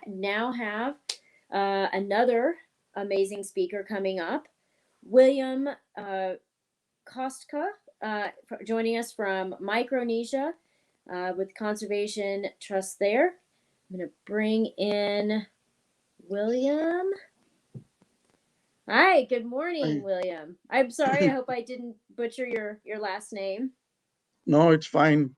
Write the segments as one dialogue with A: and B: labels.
A: now have another amazing speaker coming up, William Kostka, joining us from Micronesia with Conservation Trust there. I'm going to bring in William. Hi, good morning,
B: I,
A: William. I'm sorry, I hope I didn't butcher your last name.
B: no, it's fine.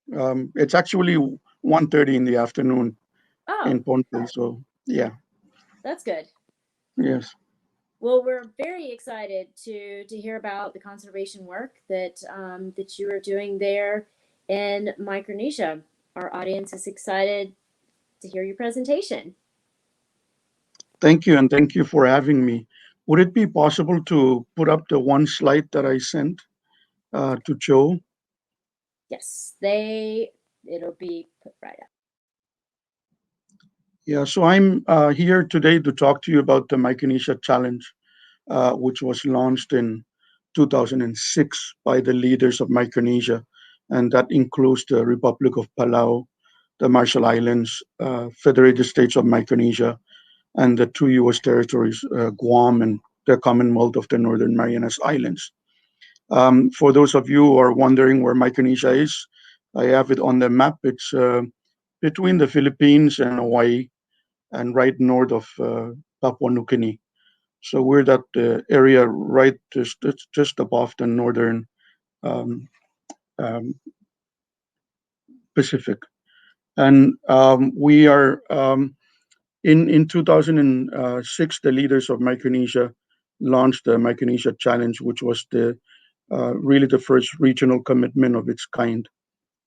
B: It's actually 1:30 in the afternoon
A: Oh,
B: in Ponte, so yeah,
A: that's good.
B: yes.
A: Well, we're very excited to hear about the conservation work that you are doing there in Micronesia. Our audience is excited to hear your presentation.
B: Thank you, and thank you for having me. Would it be possible to put up the one slide that I sent to Joe?
A: Yes, it'll be put right up.
B: Yeah, so I'm here today to talk to you about the Micronesia Challenge, which was launched in 2006 by the leaders of Micronesia, and that includes the Republic of Palau, the Marshall Islands, Federated States of Micronesia, and the two U.S. territories, Guam and the Commonwealth of the Northern Marianas Islands. For those of you who are wondering where Micronesia is, I have it on the map. It's between the Philippines and Hawaii, and right north of Papua New Guinea. So we're that area right just above the northern um, um, Pacific, and we are in 2006. The leaders of Micronesia launched the Micronesia Challenge, which was the really the first regional commitment of its kind,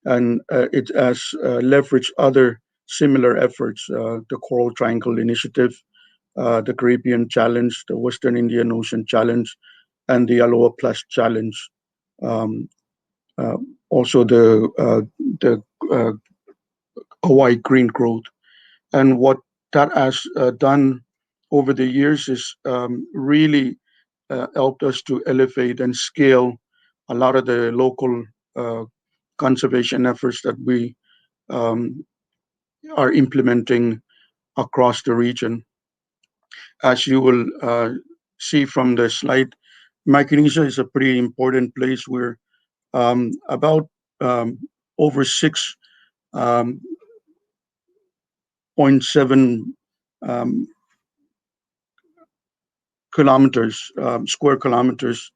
B: and it has leveraged other similar efforts, the Coral Triangle Initiative, the Caribbean Challenge, the Western Indian Ocean Challenge, and the Aloha Plus Challenge. Um, uh, Also, the uh, Hawaii Green Growth, and what that has done over the years is really helped us to elevate and scale a lot of the local uh, conservation efforts that we um, are implementing across the region. As you will see from the slide, Micronesia is a pretty important place. We're about um, over 6.7 um, kilometers, square kilometers,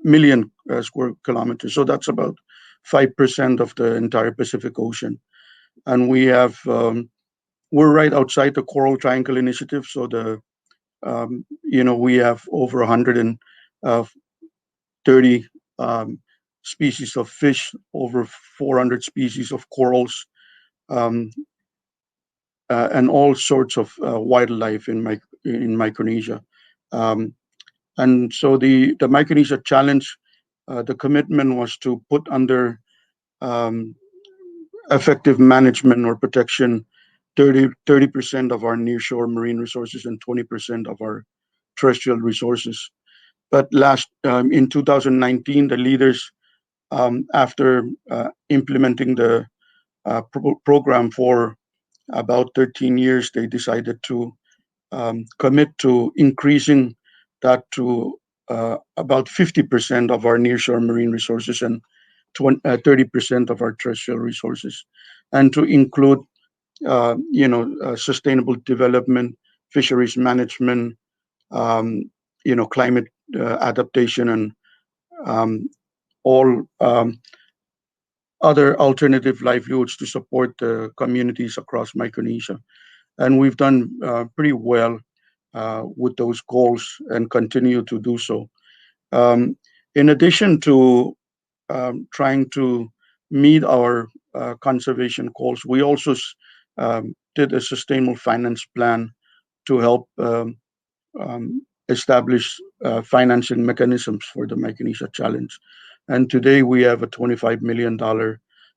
B: million square kilometers. So that's about 5% of the entire Pacific Ocean. And we're right outside the Coral Triangle Initiative. So we have over 130 species of fish, over 400 species of corals, um, and all sorts of wildlife in Micronesia. Um, and so the Micronesia Challenge, the commitment was to put under um, effective management or protection 30% of our nearshore marine resources and 20% of our terrestrial resources. But in 2019, the leaders, after implementing the program for about 13 years, they decided to commit to increasing that to about 50% of our nearshore marine resources and 30% of our terrestrial resources, and to include, sustainable development, fisheries management, um, climate adaptation, and um, all other alternative livelihoods to support the communities across Micronesia. And we've done pretty well with those goals and continue to do so. Um, in addition to trying to meet our conservation goals, we also did a sustainable finance plan to help establish financing mechanisms for the Micronesia Challenge. And today we have a $25 million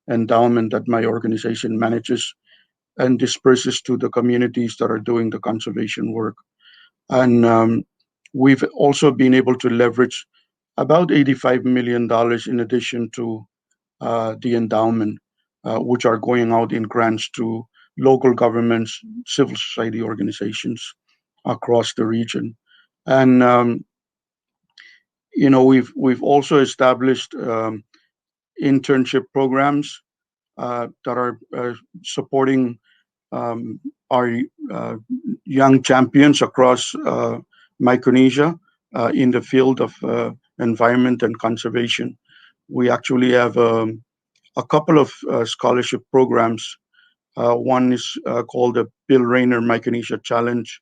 B: endowment that my organization manages and disperses to the communities that are doing the conservation work. And we've also been able to leverage about $85 million in addition to the endowment, which are going out in grants to local governments, civil society organizations across the region. And we've also established internship programs that are supporting um, our uh, young champions across Micronesia in the field of environment and conservation. We actually have a couple of scholarship programs. One is called the Bill Rayner Micronesia Challenge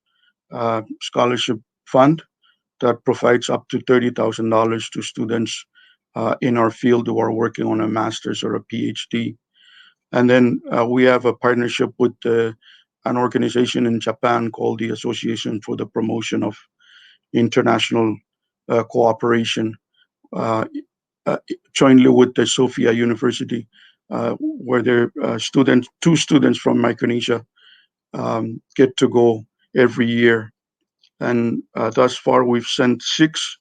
B: Scholarship Fund that provides up to $30,000 to students in our field who are working on a master's or a PhD. And then we have a partnership with an organization in Japan called the Association for the Promotion of International Cooperation, uh, uh, jointly with the Sophia University, where their two students from Micronesia get to go every year. And thus far, we've sent six,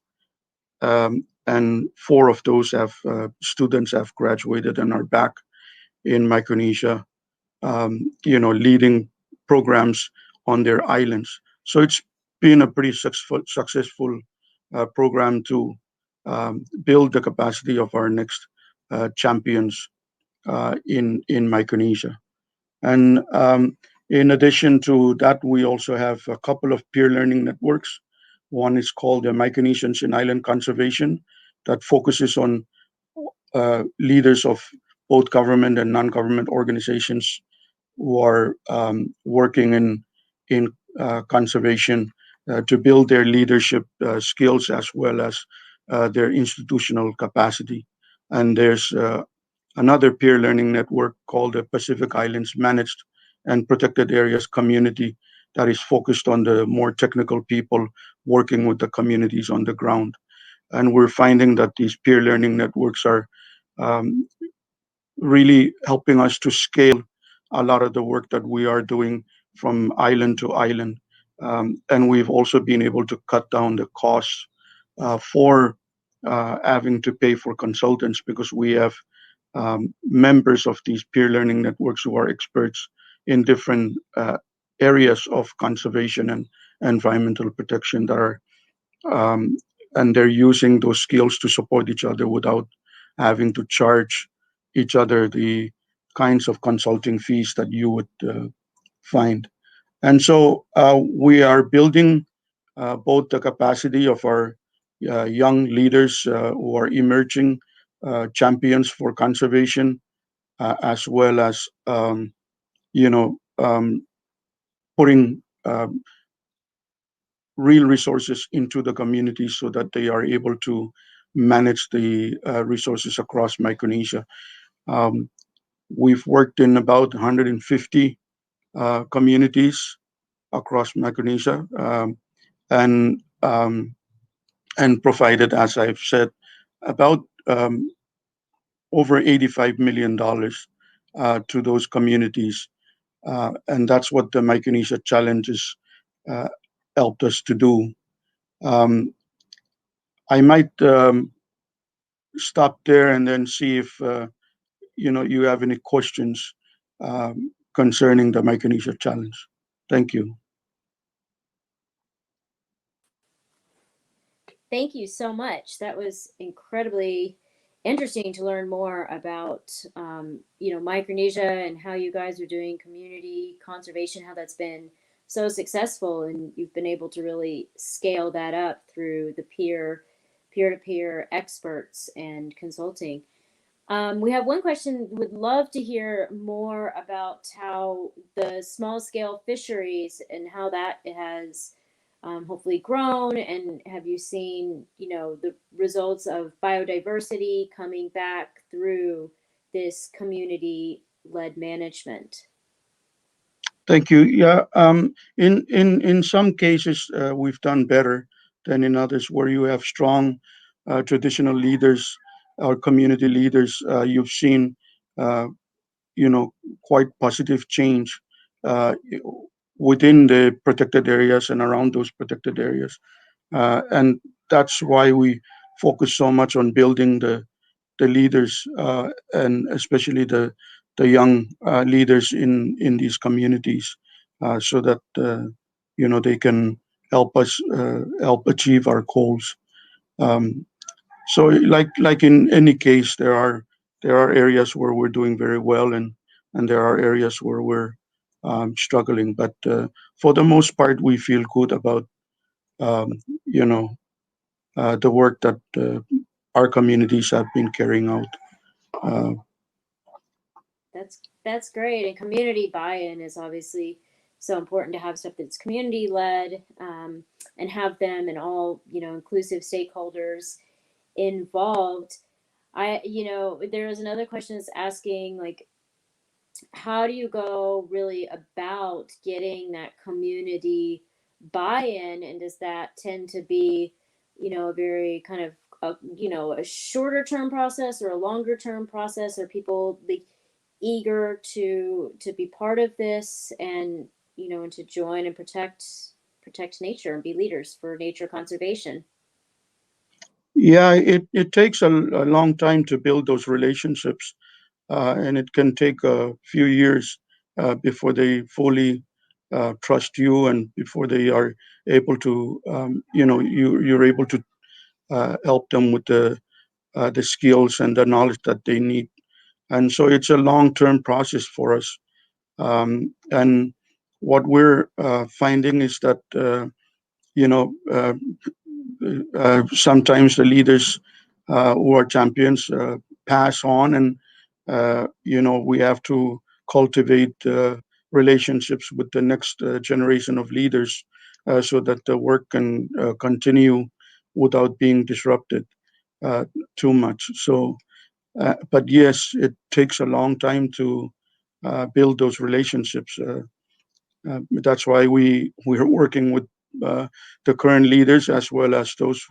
B: and four of those have students have graduated and are back in Micronesia, leading programs on their islands. So it's been a pretty successful program to build the capacity of our next champions in Micronesia. And in addition to that, we also have a couple of peer learning networks. One is called the Micronesians in Island Conservation, that focuses on leaders of both government and non-government organizations who are working in conservation to build their leadership skills as well as their institutional capacity. And there's another peer learning network called the Pacific Islands Managed and Protected Areas Community that is focused on the more technical people working with the communities on the ground. And we're finding that these peer learning networks are um, really helping us to scale a lot of the work that we are doing from island to island. And we've also been able to cut down the costs for having to pay for consultants, because we have members of these peer learning networks who are experts in different areas of conservation and environmental protection that are um, and they're using those skills to support each other without having to charge each other the kinds of consulting fees that you would find. And so we are building both the capacity of our young leaders who are emerging champions for conservation, as well as putting real resources into the community so that they are able to manage the resources across Micronesia. Um, we've worked in about 150 communities across Micronesia, and and provided, as I've said, about over $85 million to those communities, and that's what the Micronesia challenges uh, helped us to do. Um, I might stop there and then see if you have any questions concerning the Micronesia challenge. Thank you.
A: Thank you so much. That was incredibly interesting to learn more about, Micronesia and how you guys are doing community conservation, how that's been so successful, and you've been able to really scale that up through the peer-to-peer experts and consulting. We have one question. Would love to hear more about how the small scale fisheries and how that has hopefully grown, and have you seen, the results of biodiversity coming back through this community led management?
B: Thank you. Yeah, in some cases, we've done better than in others where you have strong traditional leaders or community leaders. You've seen, uh, quite positive change uh, within the protected areas and around those protected areas. And that's why we focus so much on building the leaders, and especially the young leaders in these communities, so that they can help us help achieve our goals. Um, so like in any case, there are areas where we're doing very well, and there are areas where we're struggling. But for the most part, we feel good about um, you know the work that our communities have been carrying out. Uh,
A: That's great. And community buy-in is obviously so important to have stuff that's community led, and have them and all inclusive stakeholders involved. There is another question that's asking, like, how do you go really about getting that community buy-in, and does that tend to be a very kind of a shorter term process or a longer term process? Are people like eager to be part of this, and to join and protect nature and be leaders for nature conservation?
B: yeah, it takes a long time to build those relationships, and it can take a few years before they fully trust you, and before they are able to, you're able to help them with the skills and the knowledge that they need. And so it's a long-term process for us. And what we're finding is that, you know, uh, sometimes the leaders who are champions pass on, and we have to cultivate relationships with the next generation of leaders, so that the work can continue without being disrupted uh, too much. So, but yes, it takes a long time to build those relationships. That's why we're working with uh, the current leaders as well as those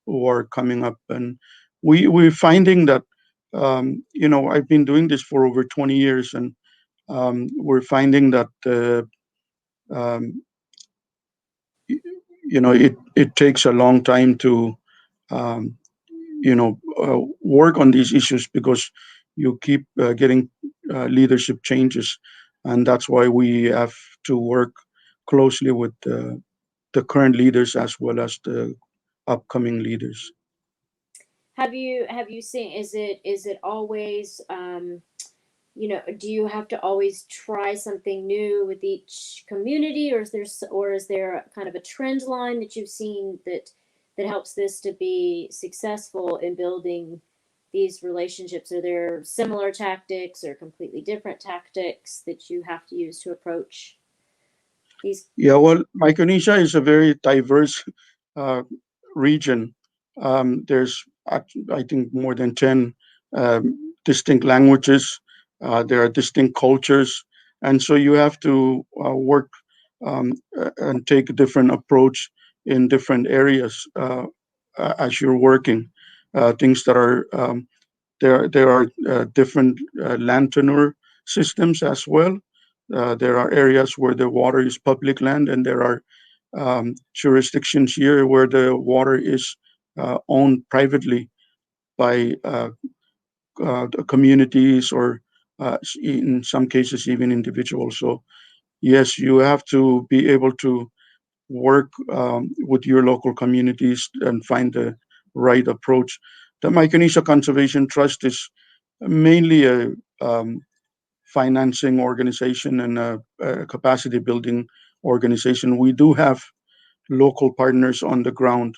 B: who are coming up, and we're finding that I've been doing this for over 20 years, and we're finding that um, it takes a long time to um, work on these issues, because you keep getting leadership changes, and that's why we have to work closely with the current leaders as well as the upcoming leaders.
A: Have you seen, is it always do you have to always try something new with each community, or is there kind of a trend line that you've seen that helps this to be successful in building these relationships? Are there similar tactics or completely different tactics that you have to use to approach these?
B: Yeah, well, Micronesia is a very diverse uh, region. There's, I think, more than 10 distinct languages. There are distinct cultures. And so you have to work and take a different approach in different areas as you're working. Things that are there are different land tenure systems as well. There are areas where the water is public land, and there are jurisdictions here where the water is owned privately by the communities, or in some cases even individuals. So yes, you have to be able to work with your local communities and find the right approach. The Micronesia Conservation Trust is mainly a financing organization and a capacity building organization. We do have local partners on the ground,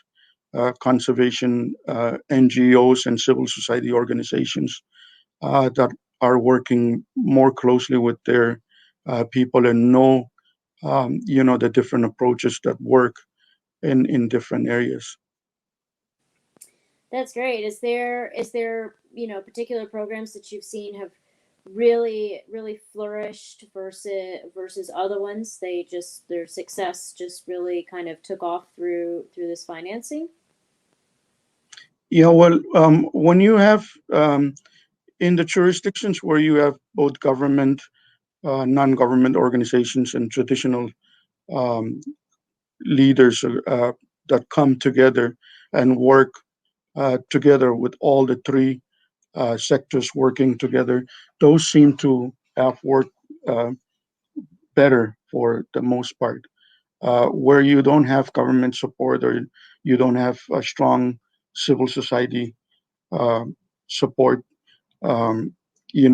B: conservation NGOs and civil society organizations that are working more closely with their people, and know the different approaches that work in different areas.
A: That's great. Is there particular programs that you've seen have really flourished versus other ones? Their success just really kind of took off through this financing.
B: Yeah, well, when you have in the jurisdictions where you have both government, non-government organizations, and traditional um, leaders that come together and work together with all the three. sectors working together, those seem to have worked uh, better for the most part. Where you don't have government support or you don't have a strong civil society uh, support, um, you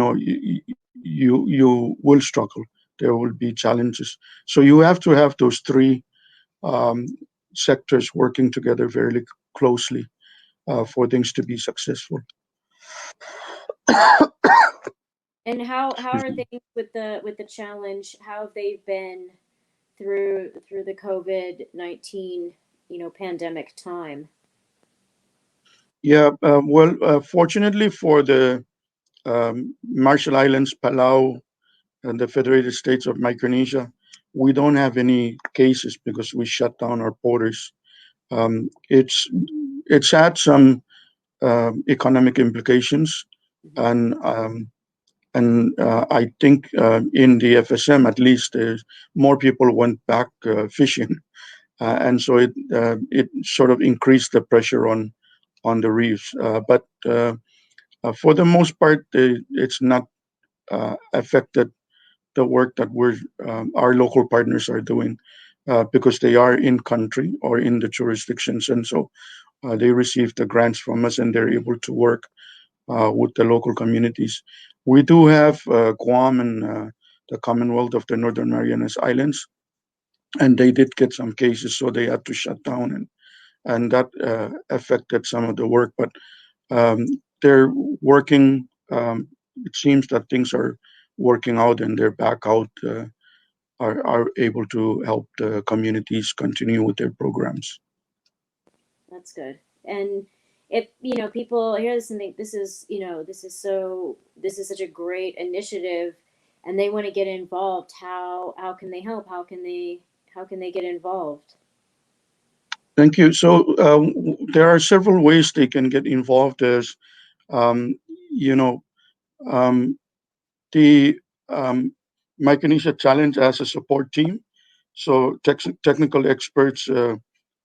B: will struggle. There will be challenges. So you have to have those three um, sectors working together very closely for things to be successful.
A: And how
B: Excuse
A: are
B: me.
A: things with the challenge? How have they been through the COVID-19, pandemic time?
B: Yeah, well, fortunately for the Marshall Islands, Palau, and the Federated States of Micronesia, we don't have any cases because we shut down our borders. Um, it's it's had some economic implications,
A: Hmm.
B: and I think in the FSM at least, more people went back fishing, and so it sort of increased the pressure on the reefs. But for the most part, it's not affected the work that our local partners are doing because they are in country or in the jurisdictions, and so they receive the grants from us and they're able to work with the local communities. We do have Guam and the Commonwealth of the Northern Marianas Islands, and they did get some cases, so they had to shut down, and that affected some of the work. But um, they're working. It seems that things are working out, and they're back out. Are able to help the communities continue with their programs.
A: That's good. And if people hear this and think this is this is such a great initiative, and they want to get involved, how can they help? How can they get involved?
B: Thank you. So there are several ways they can get involved. As um, you know, um, the Micronesia Challenge as a support team. So technical experts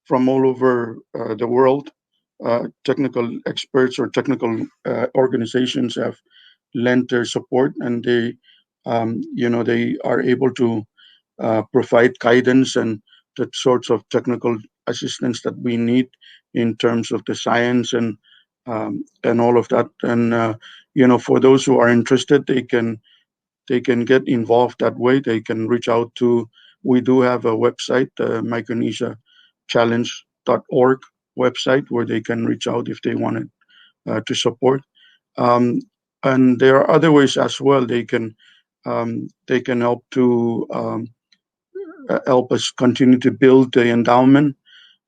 B: from all over the world, technical experts or technical organizations have lent their support, and they are able to provide guidance and the sorts of technical assistance that we need in terms of the science and all of that. And for those who are interested, they can get involved that way. They can reach out to. We do have a website, the Micronesia Challenge.org website, where they can reach out if they wanted to support. Um, and there are other ways as well. They can help to help us continue to build the endowment,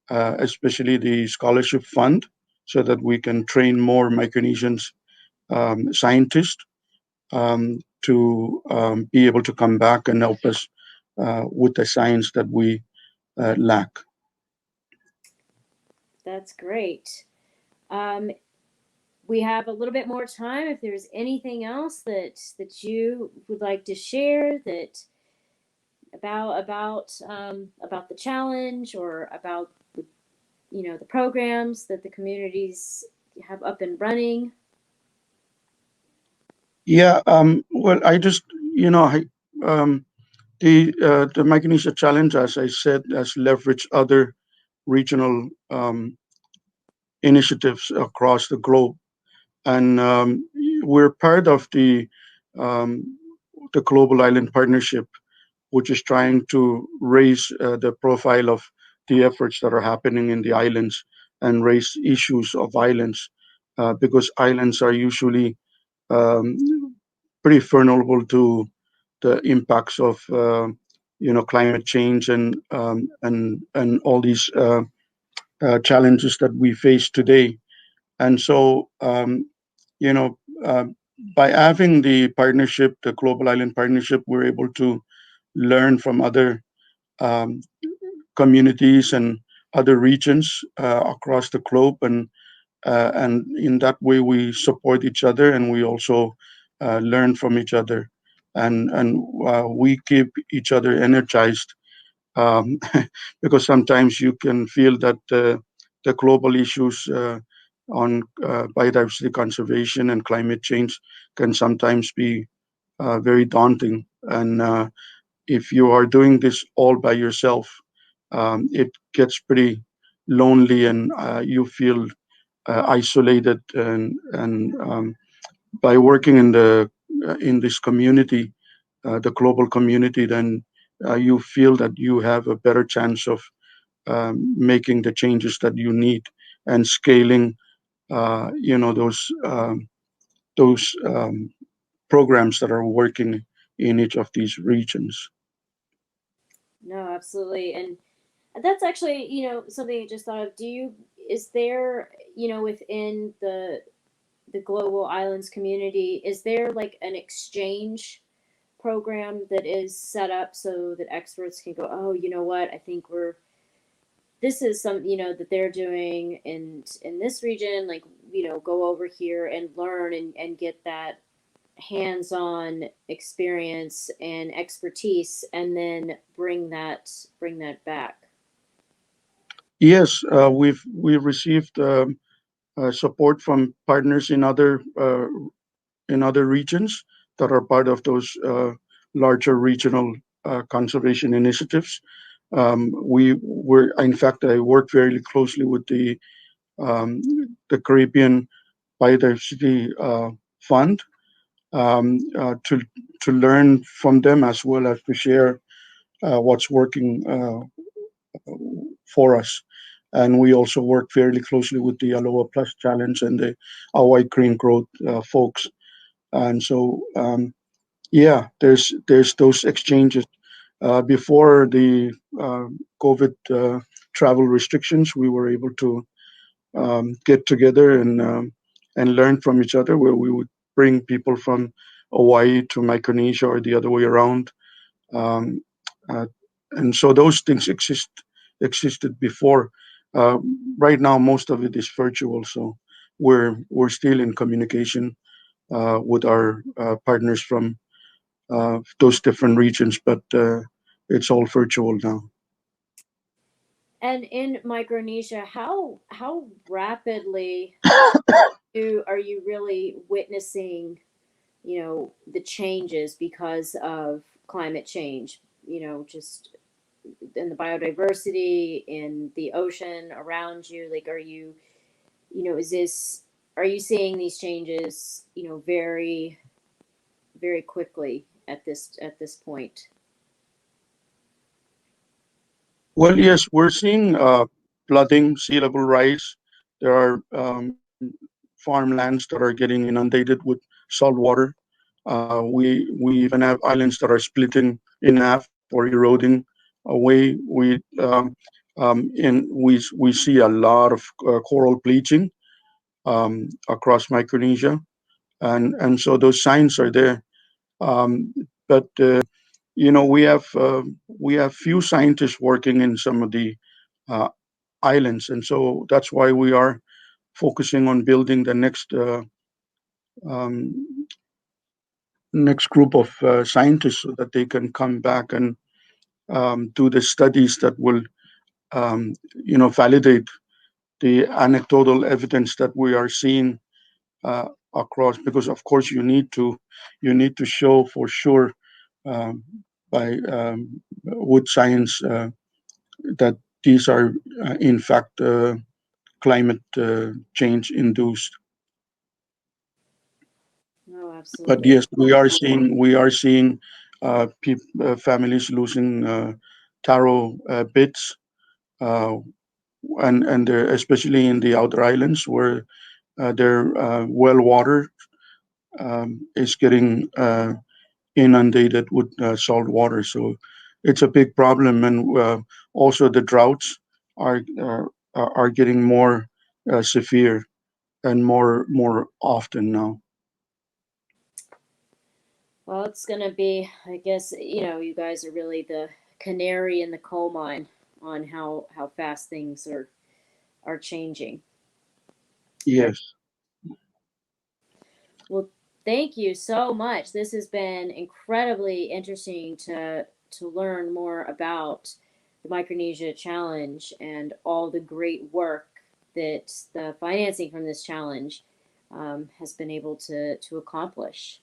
B: especially the scholarship fund, so that we can train more Micronesians scientists to be able to come back and help us with the science that we lack.
A: That's great. Um, we have a little bit more time. If there's anything else that you would like to share that about the challenge, or about the programs that the communities have up and running.
B: Yeah. Well, I just um, the Micronesia Challenge, as I said, has leveraged other regional initiatives across the globe, and we're part of um, the Global Island Partnership, which is trying to raise the profile of the efforts that are happening in the islands and raise issues of islands, because islands are usually um, pretty vulnerable to the impacts of climate change and all these challenges that we face today. And so you know uh, by having the partnership, the Global Island Partnership, we're able to learn from other um, communities and other regions across the globe, and in that way we support each other, and we also learn from each other, and we keep each other energized, um, because sometimes you can feel that the global issues biodiversity conservation and climate change can sometimes be very daunting. And if you are doing this all by yourself, it gets pretty lonely, and you feel isolated. And by working in this community, the global community, then you feel that you have a better chance of making the changes that you need and scaling, those programs that are working in each of these regions.
A: No, absolutely. And that's actually, something I just thought of. Is there, within the global islands community, is there like an exchange program that is set up so that experts can go, oh, you know what, I think this is some, that they're doing in this region, like, go over here and learn and get that hands-on experience and expertise, and then bring that back.
B: Yes, we've received support from partners in other regions that are part of those larger regional conservation initiatives. In fact, I work very closely with um, the Caribbean Biodiversity Fund, um, to learn from them, as well as to share what's working for us. And we also work fairly closely with the Aloha Plus Challenge and the Hawaii Green Growth folks. And so, yeah, there's those exchanges. Before the COVID travel restrictions, we were able to get together and learn from each other, where we would bring people from Hawaii to Micronesia or the other way around. Um, uh, and so those things existed before. Uh, right now, most of it is virtual, so we're still in communication with our partners from those different regions, but it's all virtual now.
A: And in Micronesia, how rapidly are you really witnessing, the changes because of climate change? Just in the biodiversity in the ocean around you. Like, is this are you seeing these changes, very very quickly at this point?
B: Well, yes, we're seeing flooding, sea level rise. There are farmlands that are getting inundated with salt water. We even have islands that are splitting in half or eroding away. We see a lot of coral bleaching across Micronesia, and so those signs are there. But we have few scientists working in some of the uh, islands, and so that's why we are focusing on building the um, next group of scientists, so that they can come back and do the studies that will validate the anecdotal evidence that we are seeing across. Because of course you need to show for sure, um, by with science, that these are in fact climate change induced.
A: No,
B: But
A: absolutely.
B: yes, we are seeing families losing taro bits, uh, and they're especially in the outer islands, where their well water is getting inundated with salt water. So it's a big problem, and also the droughts are are getting more severe and more often now.
A: Well, it's gonna be, I guess, you guys are really the canary in the coal mine on how fast things are changing. Very
B: Yes.
A: well. Thank you so much. This has been incredibly interesting to learn more about the Micronesia Challenge and all the great work that the financing from this challenge has been able to accomplish.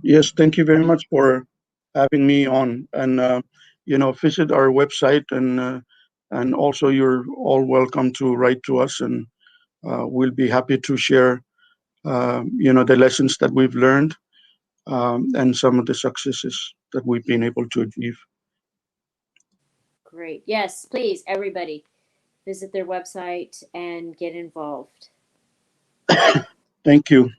B: Yes, thank you very much for having me on. And visit our website, and also you're all welcome to write to us, and we'll be happy to share the lessons that we've learned, and some of the successes that we've been able to achieve.
A: Great. Yes, please, everybody, visit their website and get involved.
B: Thank you.